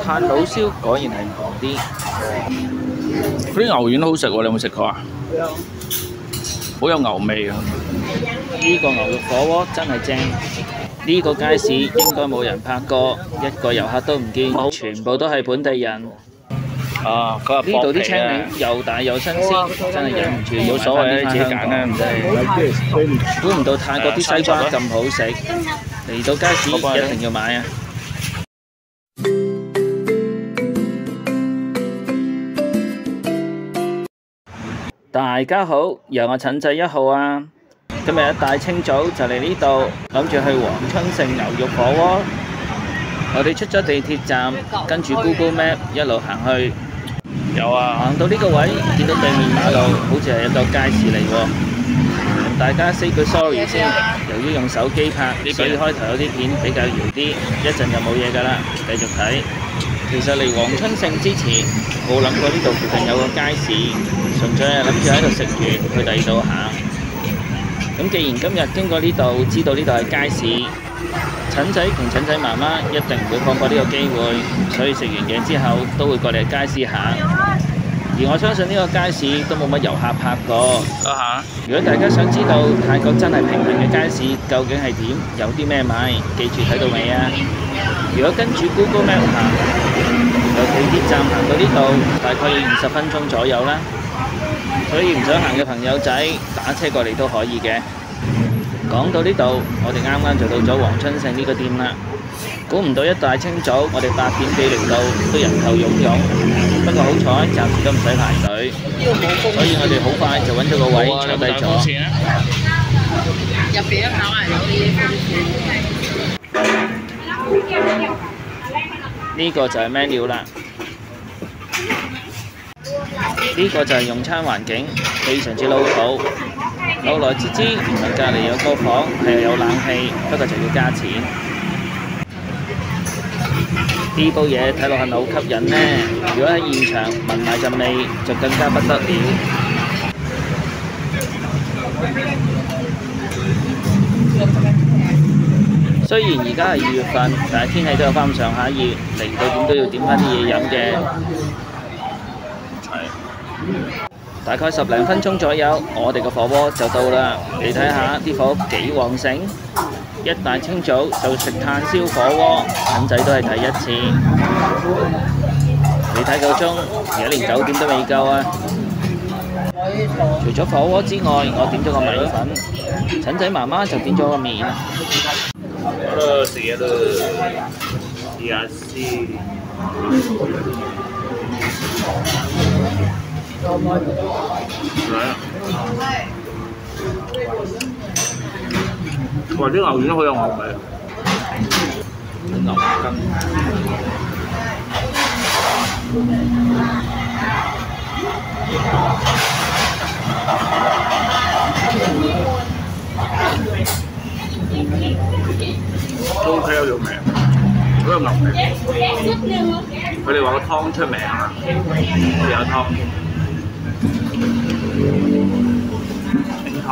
炭老燒果然係唔同啲。嗰啲牛丸都好食喎，你有冇食過啊？好有牛味啊！呢個牛肉火鍋真係正。呢個街市應該冇人拍過，一個遊客都唔見，全部都係本地人。啊！佢話呢度啲青檸又大又新鮮，真係忍唔住要買翻啲翻香港。估唔到泰國啲西瓜咁好食，嚟到街市一定要買啊！大家好，又我陳仔1號啊！今日一大清早就嚟呢度，諗住去黃春盛牛肉火鍋。我哋出咗地鐵站，跟住 Google Map 一路行去。有啊，行到呢個位，見到對面馬路好似係一個街市嚟喎。同大家 say 句 sorry 先，由於用手機拍，所以開頭有啲片比較搖啲，一陣就冇嘢㗎啦，繼續睇。其實嚟黃春盛之前，冇諗過呢度附近有個街市，純粹係諗住喺度食完去第二度行。咁既然今日經過呢度，知道呢度係街市，陳仔同陳仔媽媽一定唔會放過呢個機會，所以食完嘢之後都會過嚟街市行。而我相信呢個街市都冇乜遊客拍過。如果大家想知道泰國真係平民嘅街市究竟係點，有啲咩買，記住睇到尾啊！如果跟住 Google Map 行，由地鐵站行到呢度，大概要20分鐘左右啦。所以唔想行嘅朋友仔打車過嚟都可以嘅。講到呢度，我哋啱啱就到咗黃春盛呢個店啦。估唔到一大清早，我哋8點幾嚟到，都人頭湧湧。不過好彩，暫時都唔使排隊，所以我哋好快就揾到個位坐低咗。入邊一跑埋呢個就係 menu 啦。呢個就係用餐環境，非常之老土。後來知原來隔離有個房係有冷氣，不過就要加錢。呢煲嘢睇落係咪好吸引呢？如果喺現場聞埋陣味，就更加不得了。雖然而家係2月份，但係天氣都有翻咁上下熱，嚟到點都要點翻啲嘢飲嘅。大概10零分鐘左右，我哋個火鍋就到啦。你睇下啲火幾旺盛，一大清早就食炭燒火鍋，陳仔都係第一次。你睇夠鐘，而家連9點都未夠啊！除咗火鍋之外，我點咗個米粉，陳仔媽媽就點咗個麵。哇！啲牛丸好有牛味，牛筋。都 OK 啊，條味，好有牛味。佢哋話個湯出名啊，有湯。清湯。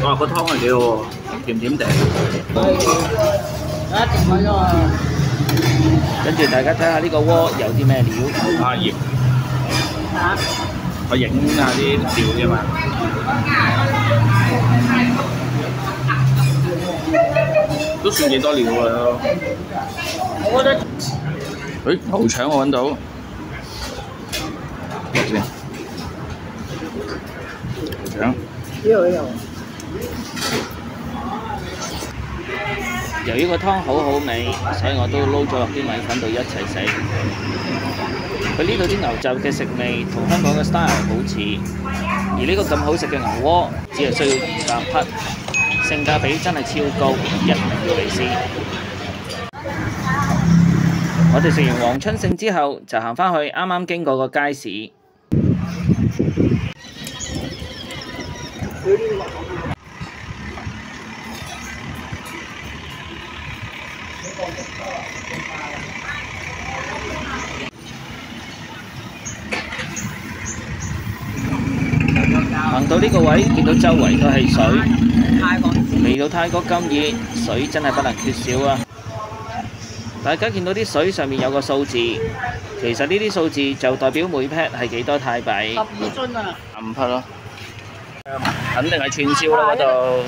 哇！個湯係幾好喎，甜甜地。跟住大家睇下呢個鍋有啲咩料。蝦葉。我影下啲料啫嘛。都算幾多料㗎啦。我覺得。誒，牛腸我揾到。睇先。牛腸。有。由於個湯好好味，所以我都撈咗落啲米粉度一齊食。佢呢度啲牛雜嘅食味同香港嘅 style 好似，而呢個咁好食嘅牛鍋，只係需要200匹，性價比真係超高，一定要嚟試。我哋食完黃春盛之後，就行返去啱啱經過個街市。行到呢個位，見到周圍都係水，嚟到泰國咁熱，水真係不能缺少啊！大家見到啲水上面有個數字，其實呢啲數字就代表每 pat 係幾多泰幣。12樽啊5 pat 咯，肯定係串燒啦嗰度。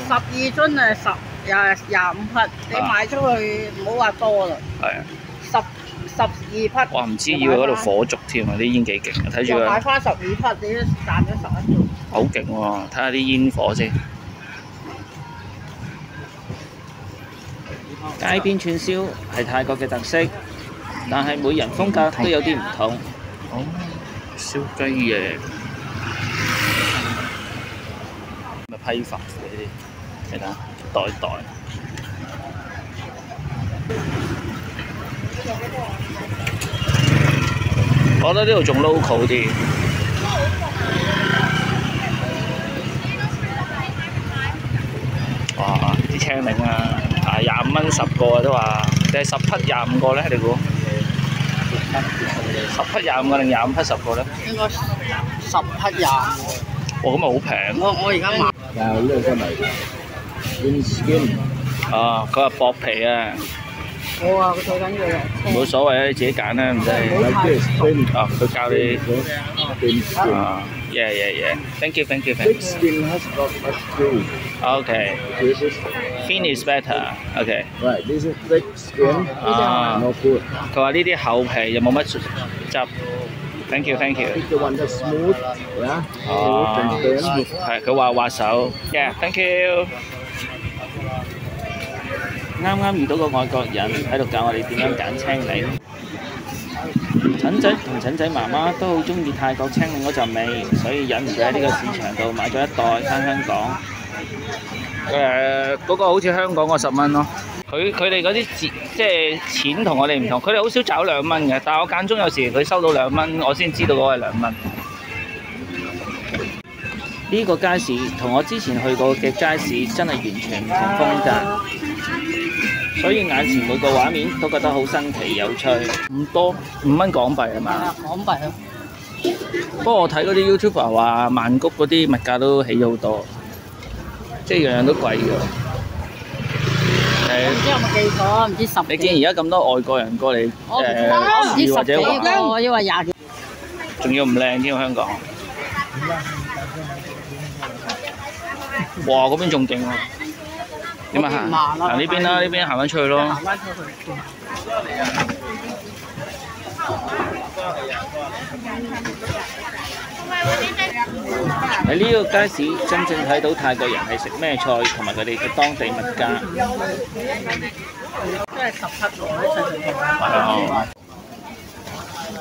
12樽啊25 pat，你賣出去唔好話多啦。係啊。12 pat。哇！唔知以為嗰度火燭添啊！啲煙幾勁啊！睇住佢。買翻12 pat，你都賺咗11樽。好勁喎！睇下啲煙火先。街邊串燒係泰國嘅特色，但係每人風格都有啲唔同。哦，燒雞翼，咪批發嘅呢啲，你睇下袋袋。我覺得呢度仲 local 啲。哇！啲青檸啊！25蚊10個啊都話，定係10 匹25個咧？你估10匹25個定25匹10個咧？應該10匹25。哇！咁咪好平。我而家買。有呢個真係 skin。啊，佢話薄皮啊。我啊，佢最緊要係。冇所謂啊，你自己揀啦，唔使。啊，佢教你。啊。Yeah. Thank you. Thick skin has got much food. Okay. This is Thin is better. Okay. right. This is thick skin. 啊。 No food. 佢話呢啲厚皮又冇乜汁。Thank you. Pick the one that's smooth. Yeah. 哦 Smooth and thin. 係佢話滑手。Yeah，thank you。啱啱遇到個外國人喺度教我哋點樣揀青檸。陳仔同陳仔媽媽都好中意泰國青檸嗰陣味，所以忍唔住喺呢個市場度買咗一袋翻香港。嗰個好似香港個10蚊咯。佢哋嗰啲即係錢同我哋唔同，佢哋好少找2蚊嘅，但係我間中有時佢收到2蚊，我先知道嗰個係2蚊。呢個街市同我之前去過嘅街市真係完全唔同風格。所以眼前每個畫面都覺得好新奇有趣。唔多5蚊港幣係嘛？係啊，港幣啊。不過我睇嗰啲 YouTuber 話曼谷嗰啲物價都起咗好多，即係樣樣都貴㗎。唔知有冇記錯？唔知10幾。你見而家咁多外國人過嚟我唔知10幾個，我以為20幾。仲要唔靚添香港。哇！嗰邊仲勁喎。點啊行？行呢邊啦，呢邊行翻出去咯。行翻出去。喺呢個街市真正睇到泰國人係食咩菜，同埋佢哋嘅當地物價。都係10匹喎，啲細細個。係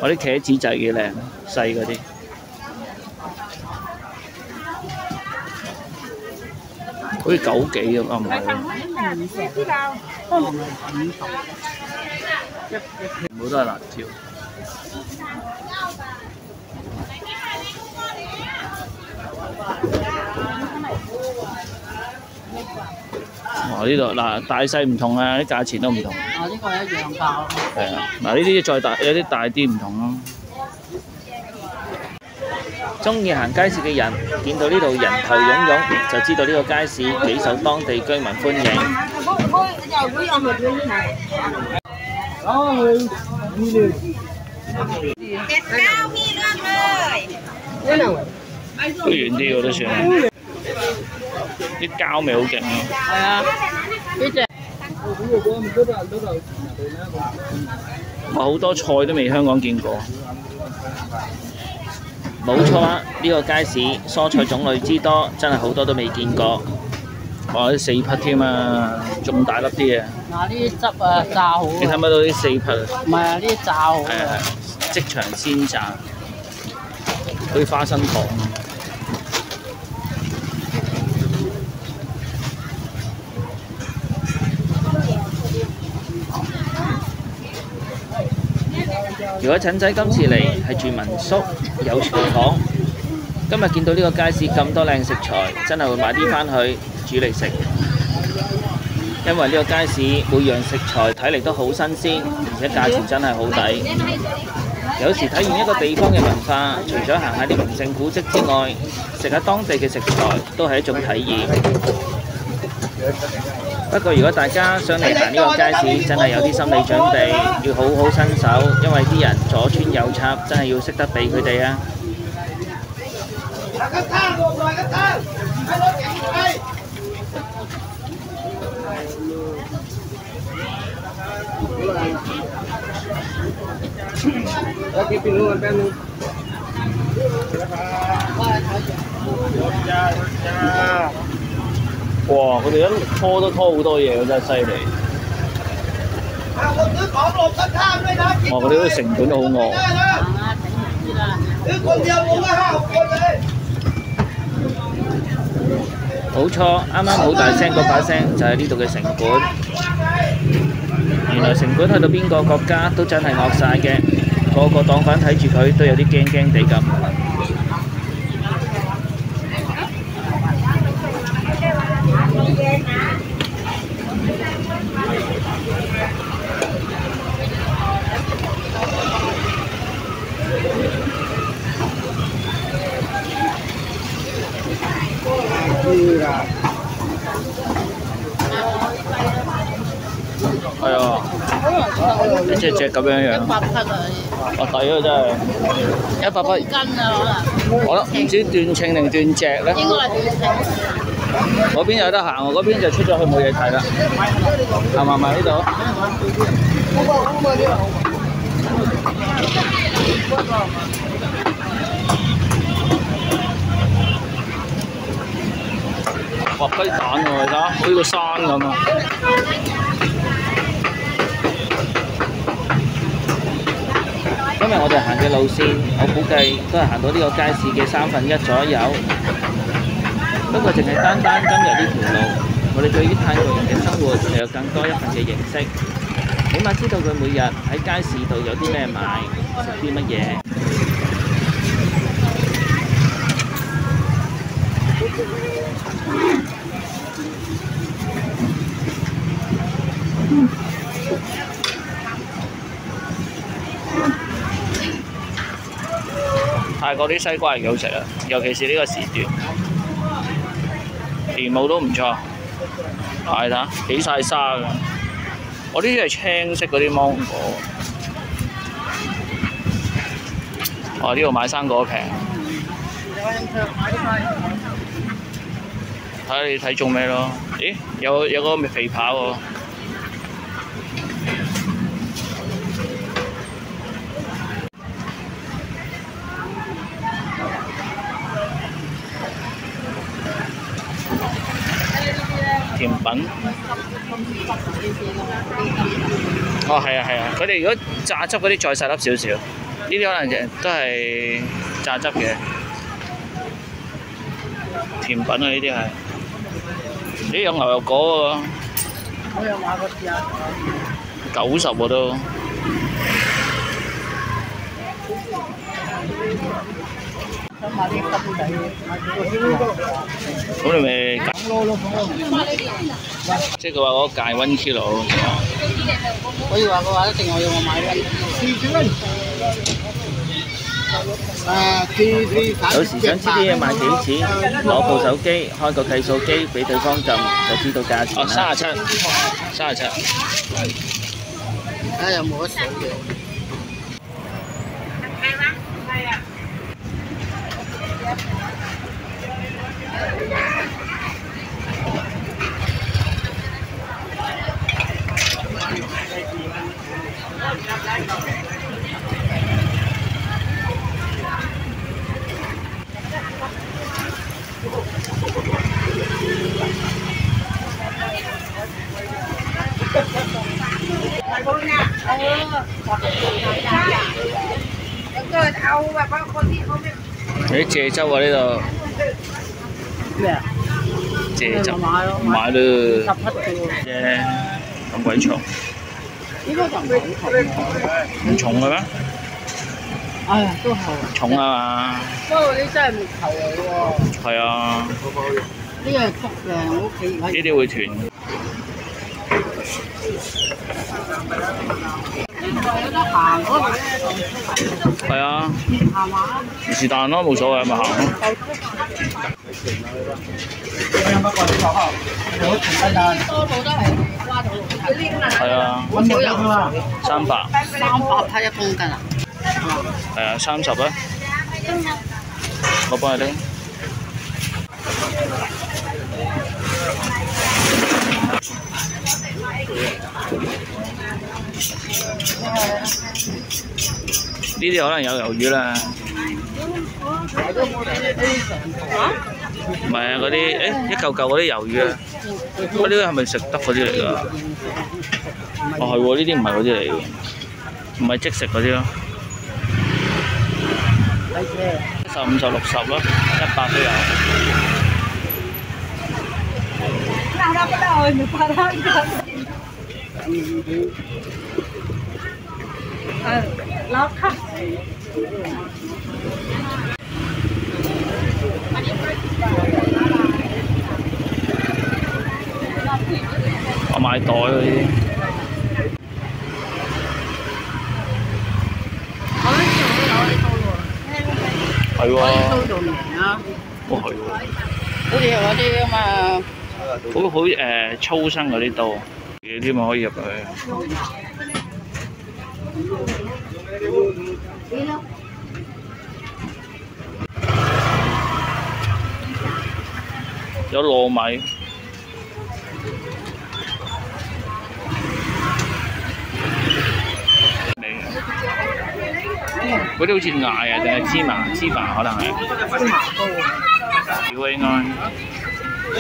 我啲茄子仔幾靚，細嗰啲。好似9幾咁啊，唔係喎。全部都係辣椒。哇！呢度嗱大細唔同啊，啲價錢都唔同。啊，呢個係一樣價。係啊，嗱呢啲再大有啲大啲唔同咯。中意行街市嘅人見到呢度人頭湧湧，就知道呢個街市幾受當地居民歡迎。都遠啲喎都算，啲膠味好勁咯。係啊，呢隻。哇！好多菜都未香港見過。冇錯啦，呢個街市蔬菜種類之多，真係好多都未見過。哇！啲4匹添啊，仲大粒啲啊！嗱，呢啲汁啊，炸好。你睇唔睇到啲4匹啊？唔係啊，呢啲炸好。即場鮮炸，好似花生糖。如果陳仔今次嚟係住民宿，有廚房，今日見到呢個街市咁多靚食材，真係會買啲返去煮嚟食。因為呢個街市每樣食材睇嚟都好新鮮，而且價錢真係好抵。有時睇完一個地方嘅文化，除咗行下啲名勝古蹟之外，食下當地嘅食材都係一種體驗。不過如果大家想嚟行呢個街市，真係有啲心理準備，要好好身手，因為啲人左穿右插，真係要識得避佢哋啊！哇！佢哋一拖都拖好多嘢喎，真係犀利。哇！佢哋啲成本都好惡。冇錯，啱啱好大聲嗰把聲就係呢度嘅城管。原來城管去到邊個國家都真係惡晒嘅，個個檔販睇住佢都有啲驚驚地咁。係啊，一隻隻咁樣樣。100匹啊！我抵啊，真係100匹。斤啊可能。我諗唔知斷稱定斷隻咧。應該係斷稱。嗰邊有得行喎，嗰邊就出咗去冇嘢睇啦。行埋埋呢度。哇！雞蛋喎，你睇下，好似個山咁啊！今日我哋行嘅路線，我估計都係行到呢個街市嘅1/3左右。不過淨係單今日呢條路，我哋對於泰國人嘅生活就有更多一份嘅認識，起碼知道佢每日喺街市度有啲咩買，食啲乜嘢。泰國啲西瓜係幾好食啊，尤其是呢個時段，甜味都唔錯。係睇起晒沙㗎，我呢啲係青色嗰啲芒果。哇！呢度買生果平。睇下你睇中咩咯？咦，有個肥扒喎。甜品。哦，係啊係啊，佢哋如果榨汁嗰啲再細粒少少，呢啲可能都係榨汁嘅甜品啊！呢啲係，呢有牛油果喎。我有買過試下。90喎都。想買啲金仔，買幾個咁你咪即係佢話嗰個戒1 kilo。可以話嘅話，一定我要我買有時想知啲嘢賣幾錢，攞部手機開個計數機俾對方撳，就知道價錢啦。37。睇下有冇得數嘅。有啲蔗汁喎呢度。咩啊？蔗汁。買咯。買啦。10匹嘅喎。啫，咁鬼重。應該就唔係好重喎。唔重嘅咩？哎呀，都係。重啊嘛。不過呢真係木頭嚟喎。係啊。呢個係竹嘅，我屋企呢啲會斷。有得行嗰度咧，係啊。行下。是但咯，冇所謂咪行咯。多數都係瓜到係啊，好少油， 300， 300睇1公斤啊！係啊，30啊，我幫你拎。呢啲可能有魷魚啦。唔係啊，嗰啲一嚿嚿嗰啲魷魚啊，嗰啲係咪食得嗰啲嚟㗎？哦係喎，呢啲唔係嗰啲嚟㗎，唔係即食嗰啲咯。15就60咯，100都有。แล้วค่ะ 我買袋嗰啲。係喎。都做名啊！哦係喎。好似嗰啲啊嘛，好粗身嗰啲刀，嘢啲咪可以入去。有糯米。嗰啲好似艾啊，定係芝麻？芝麻可能係。芝麻糕啊！少啊應該。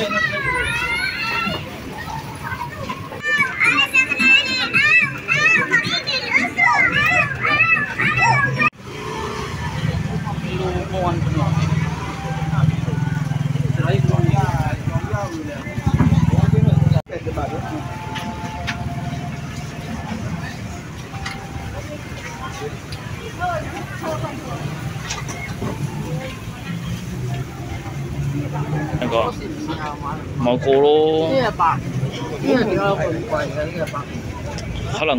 一個蘑菇咯。呢個白，呢個點解咁貴嘅？呢個白。可能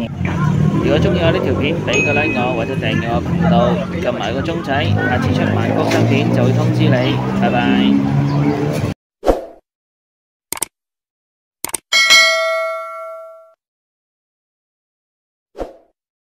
如果中意我呢條片，俾個 like 我，或者訂閱我頻道，撳埋個鐘仔，下次出曼谷新片就會通知你。拜拜。